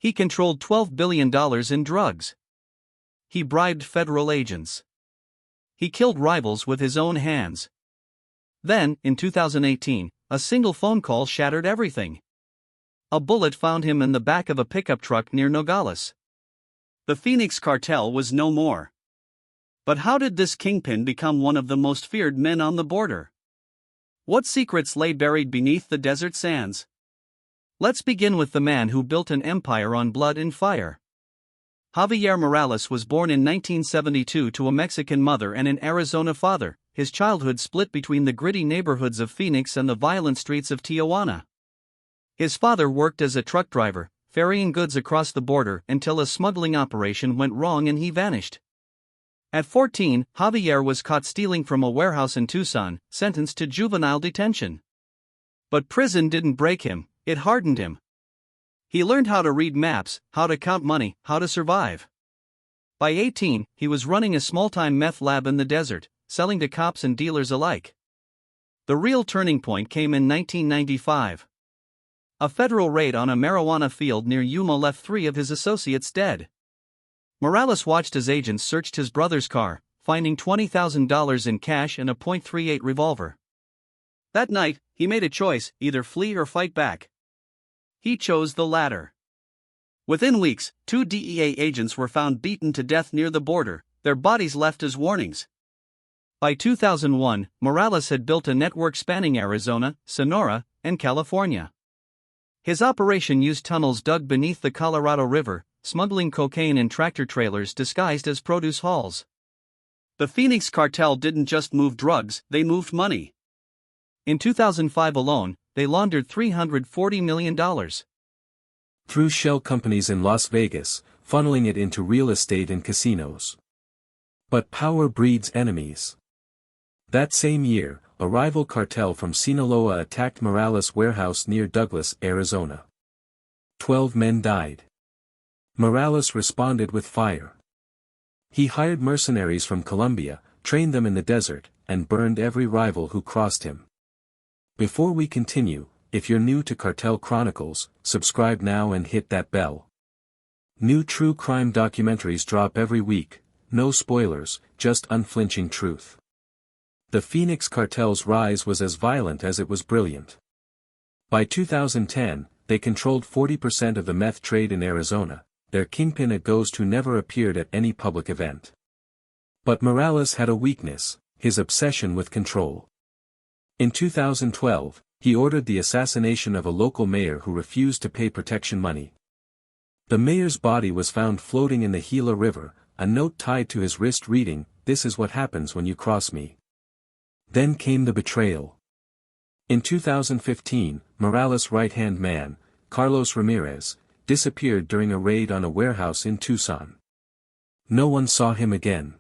He controlled $12 billion in drugs. He bribed federal agents. He killed rivals with his own hands. Then, in 2018, a single phone call shattered everything. A bullet found him in the back of a pickup truck near Nogales. The Phoenix Cartel was no more. But how did this kingpin become one of the most feared men on the border? What secrets lay buried beneath the desert sands? Let's begin with the man who built an empire on blood and fire. Javier Morales was born in 1972 to a Mexican mother and an Arizona father. His childhood split between the gritty neighborhoods of Phoenix and the violent streets of Tijuana. His father worked as a truck driver, ferrying goods across the border until a smuggling operation went wrong and he vanished. At 14, Javier was caught stealing from a warehouse in Tucson, sentenced to juvenile detention. But prison didn't break him, it hardened him. He learned how to read maps, how to count money, how to survive. By 18, he was running a small-time meth lab in the desert, selling to cops and dealers alike. The real turning point came in 1995. A federal raid on a marijuana field near Yuma left 3 of his associates dead. Morales watched as agents searched his brother's car, finding $20,000 in cash and a .38 revolver. That night, he made a choice, either flee or fight back. He chose the latter. Within weeks, 2 DEA agents were found beaten to death near the border, their bodies left as warnings. By 2001, Morales had built a network spanning Arizona, Sonora, and California. His operation used tunnels dug beneath the Colorado River, smuggling cocaine in tractor-trailers disguised as produce hauls. The Phoenix Cartel didn't just move drugs, they moved money. In 2005 alone, they laundered $340 million. Through shell companies in Las Vegas, funneling it into real estate and casinos. But power breeds enemies. That same year, a rival cartel from Sinaloa attacked Morales' warehouse near Douglas, Arizona. 12 men died. Morales responded with fire. He hired mercenaries from Colombia, trained them in the desert, and burned every rival who crossed him. Before we continue, if you're new to Cartel Chronicles, subscribe now and hit that bell. New true crime documentaries drop every week, no spoilers, just unflinching truth. The Phoenix Cartel's rise was as violent as it was brilliant. By 2010, they controlled 40% of the meth trade in Arizona, their kingpin a ghost who never appeared at any public event. But Morales had a weakness, his obsession with control. In 2012, he ordered the assassination of a local mayor who refused to pay protection money. The mayor's body was found floating in the Gila River, a note tied to his wrist reading, "This is what happens when you cross me." Then came the betrayal. In 2015, Morales' right-hand man, Carlos Ramirez, disappeared during a raid on a warehouse in Tucson. No one saw him again.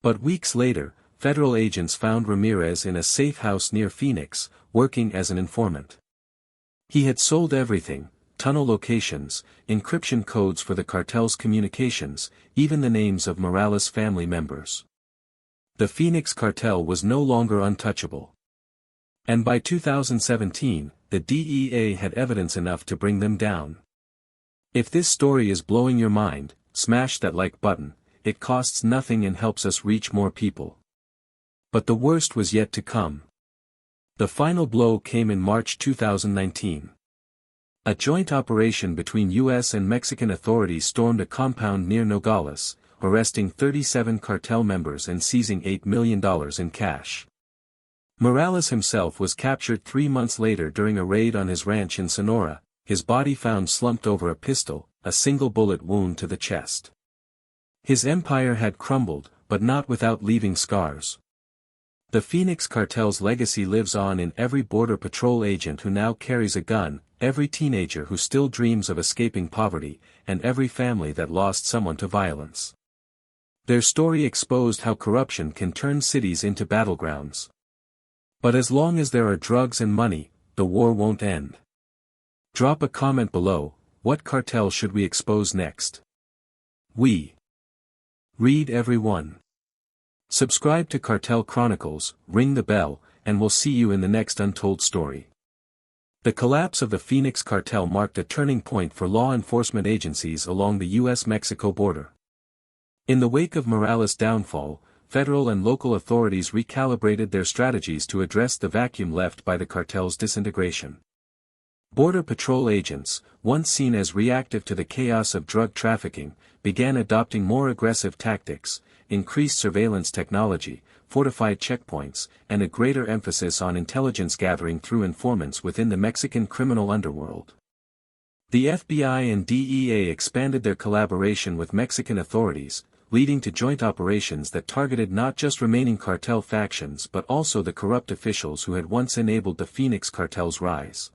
But weeks later, federal agents found Ramirez in a safe house near Phoenix, working as an informant. He had sold everything: tunnel locations, encryption codes for the cartel's communications, even the names of Morales' family members. The Phoenix Cartel was no longer untouchable. And by 2017, the DEA had evidence enough to bring them down. If this story is blowing your mind, smash that like button, it costs nothing and helps us reach more people. But the worst was yet to come. The final blow came in March 2019. A joint operation between U.S. and Mexican authorities stormed a compound near Nogales, arresting 37 cartel members and seizing $8 million in cash. Morales himself was captured 3 months later during a raid on his ranch in Sonora, his body found slumped over a pistol, a single bullet wound to the chest. His empire had crumbled, but not without leaving scars. The Phoenix Cartel's legacy lives on in every Border Patrol agent who now carries a gun, every teenager who still dreams of escaping poverty, and every family that lost someone to violence. Their story exposed how corruption can turn cities into battlegrounds. But as long as there are drugs and money, the war won't end. Drop a comment below, what cartel should we expose next? We read everyone. Subscribe to Cartel Chronicles, ring the bell, and we'll see you in the next untold story. The collapse of the Phoenix Cartel marked a turning point for law enforcement agencies along the U.S.-Mexico border. In the wake of Morales' downfall, federal and local authorities recalibrated their strategies to address the vacuum left by the cartel's disintegration. Border Patrol agents, once seen as reactive to the chaos of drug trafficking, began adopting more aggressive tactics, increased surveillance technology, fortified checkpoints, and a greater emphasis on intelligence gathering through informants within the Mexican criminal underworld. The FBI and DEA expanded their collaboration with Mexican authorities, leading to joint operations that targeted not just remaining cartel factions but also the corrupt officials who had once enabled the Phoenix Cartel's rise.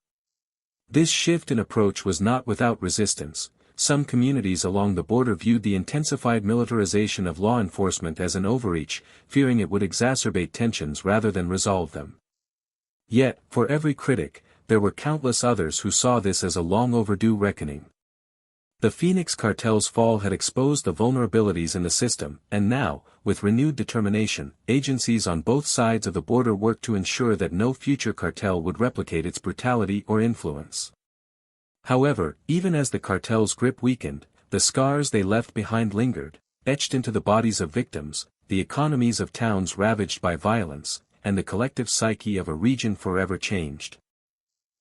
This shift in approach was not without resistance. Some communities along the border viewed the intensified militarization of law enforcement as an overreach, fearing it would exacerbate tensions rather than resolve them. Yet, for every critic, there were countless others who saw this as a long overdue reckoning. The Phoenix Cartel's fall had exposed the vulnerabilities in the system, and now, with renewed determination, agencies on both sides of the border worked to ensure that no future cartel would replicate its brutality or influence. However, even as the cartel's grip weakened, the scars they left behind lingered, etched into the bodies of victims, the economies of towns ravaged by violence, and the collective psyche of a region forever changed.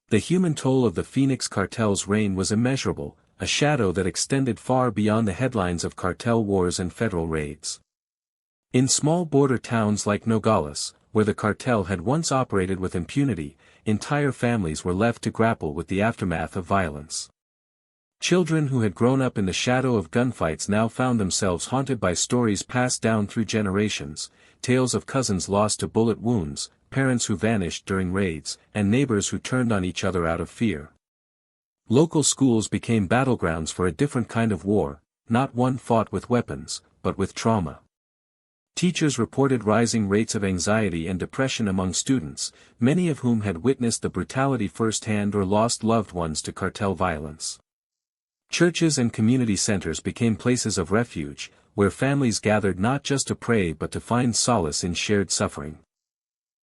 The human toll of the Phoenix Cartel's reign was immeasurable, a shadow that extended far beyond the headlines of cartel wars and federal raids. In small border towns like Nogales, where the cartel had once operated with impunity, entire families were left to grapple with the aftermath of violence. Children who had grown up in the shadow of gunfights now found themselves haunted by stories passed down through generations, tales of cousins lost to bullet wounds, parents who vanished during raids, and neighbors who turned on each other out of fear. Local schools became battlegrounds for a different kind of war, not one fought with weapons, but with trauma. Teachers reported rising rates of anxiety and depression among students, many of whom had witnessed the brutality firsthand or lost loved ones to cartel violence. Churches and community centers became places of refuge, where families gathered not just to pray but to find solace in shared suffering.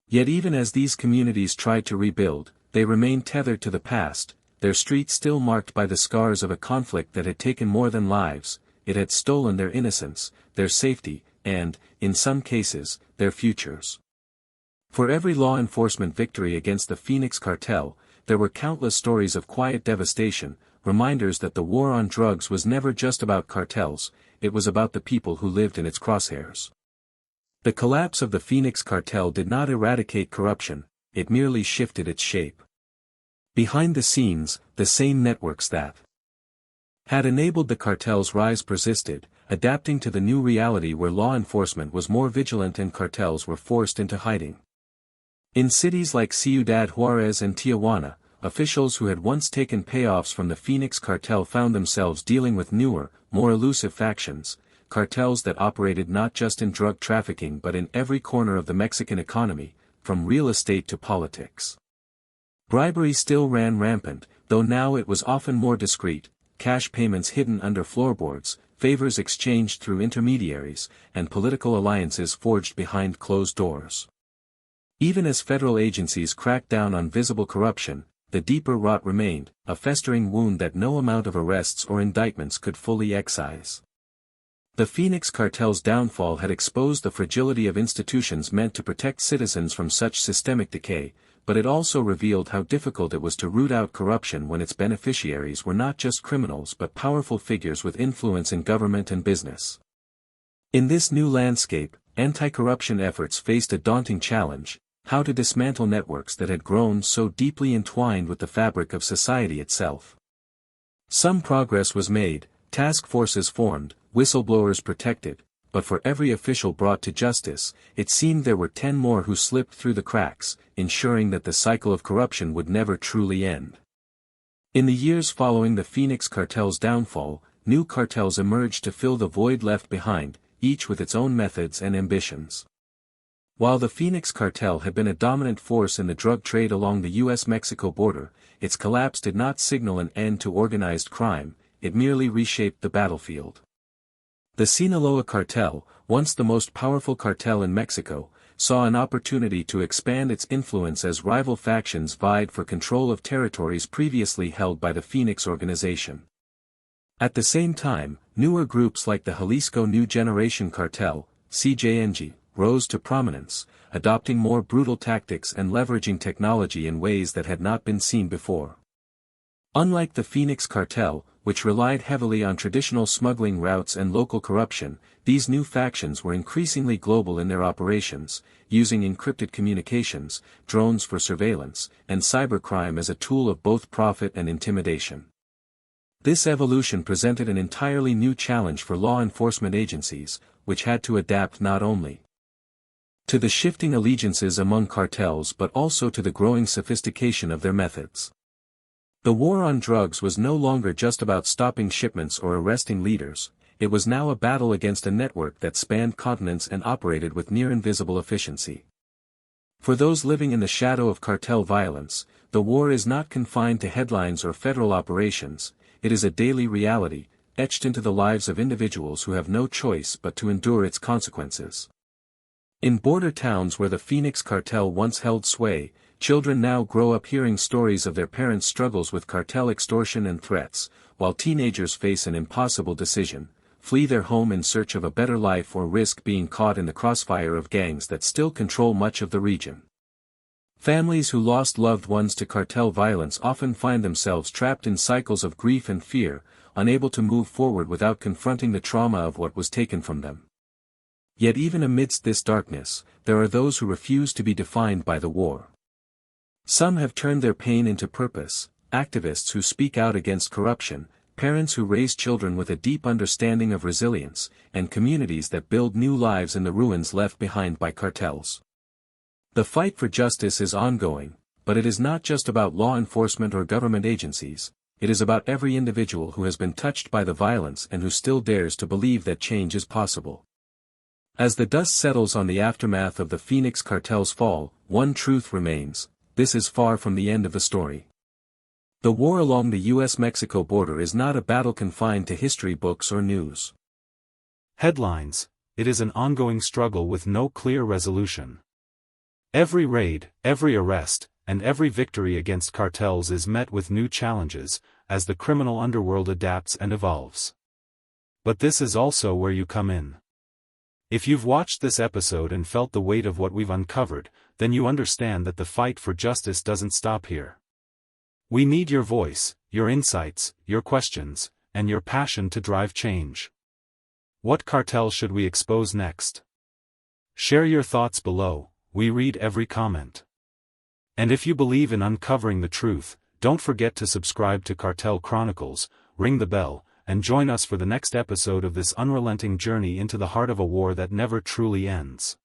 Yet even as these communities tried to rebuild, they remained tethered to the past, their streets still marked by the scars of a conflict that had taken more than lives. It had stolen their innocence, their safety, and, in some cases, their futures. For every law enforcement victory against the Phoenix Cartel, there were countless stories of quiet devastation, reminders that the war on drugs was never just about cartels, it was about the people who lived in its crosshairs. The collapse of the Phoenix Cartel did not eradicate corruption, it merely shifted its shape. Behind the scenes, the same networks that had enabled the cartel's rise persisted, adapting to the new reality where law enforcement was more vigilant and cartels were forced into hiding. In cities like Ciudad Juarez and Tijuana, officials who had once taken payoffs from the Phoenix Cartel found themselves dealing with newer, more elusive factions, cartels that operated not just in drug trafficking but in every corner of the Mexican economy, from real estate to politics. Bribery still ran rampant, though now it was often more discreet, cash payments hidden under floorboards, favors exchanged through intermediaries, and political alliances forged behind closed doors. Even as federal agencies cracked down on visible corruption, the deeper rot remained, a festering wound that no amount of arrests or indictments could fully excise. The Phoenix Cartel's downfall had exposed the fragility of institutions meant to protect citizens from such systemic decay, but it also revealed how difficult it was to root out corruption when its beneficiaries were not just criminals but powerful figures with influence in government and business. In this new landscape, anti-corruption efforts faced a daunting challenge: how to dismantle networks that had grown so deeply entwined with the fabric of society itself. Some progress was made, task forces formed, whistleblowers protected, but for every official brought to justice, it seemed there were 10 more who slipped through the cracks, ensuring that the cycle of corruption would never truly end. In the years following the Phoenix Cartel's downfall, new cartels emerged to fill the void left behind, each with its own methods and ambitions. While the Phoenix Cartel had been a dominant force in the drug trade along the U.S.-Mexico border, its collapse did not signal an end to organized crime, it merely reshaped the battlefield. The Sinaloa Cartel, once the most powerful cartel in Mexico, saw an opportunity to expand its influence as rival factions vied for control of territories previously held by the Phoenix organization. At the same time, newer groups like the Jalisco New Generation Cartel, CJNG, rose to prominence, adopting more brutal tactics and leveraging technology in ways that had not been seen before. Unlike the Phoenix Cartel, which relied heavily on traditional smuggling routes and local corruption, these new factions were increasingly global in their operations, using encrypted communications, drones for surveillance, and cybercrime as a tool of both profit and intimidation. This evolution presented an entirely new challenge for law enforcement agencies, which had to adapt not only to the shifting allegiances among cartels but also to the growing sophistication of their methods. The war on drugs was no longer just about stopping shipments or arresting leaders, it was now a battle against a network that spanned continents and operated with near-invisible efficiency. For those living in the shadow of cartel violence, the war is not confined to headlines or federal operations, it is a daily reality, etched into the lives of individuals who have no choice but to endure its consequences. In border towns where the Phoenix Cartel once held sway, children now grow up hearing stories of their parents' struggles with cartel extortion and threats, while teenagers face an impossible decision: flee their home in search of a better life or risk being caught in the crossfire of gangs that still control much of the region. Families who lost loved ones to cartel violence often find themselves trapped in cycles of grief and fear, unable to move forward without confronting the trauma of what was taken from them. Yet even amidst this darkness, there are those who refuse to be defined by the war. Some have turned their pain into purpose, activists who speak out against corruption, parents who raise children with a deep understanding of resilience, and communities that build new lives in the ruins left behind by cartels. The fight for justice is ongoing, but it is not just about law enforcement or government agencies, it is about every individual who has been touched by the violence and who still dares to believe that change is possible. As the dust settles on the aftermath of the Phoenix Cartel's fall, one truth remains: this is far from the end of the story. The war along the U.S.-Mexico border is not a battle confined to history books or news. Headlines: it is an ongoing struggle with no clear resolution. Every raid, every arrest, and every victory against cartels is met with new challenges, as the criminal underworld adapts and evolves. But this is also where you come in. If you've watched this episode and felt the weight of what we've uncovered, then you understand that the fight for justice doesn't stop here. We need your voice, your insights, your questions, and your passion to drive change. What cartel should we expose next? Share your thoughts below, we read every comment. And if you believe in uncovering the truth, don't forget to subscribe to Cartel Chronicles, ring the bell, and join us for the next episode of this unrelenting journey into the heart of a war that never truly ends.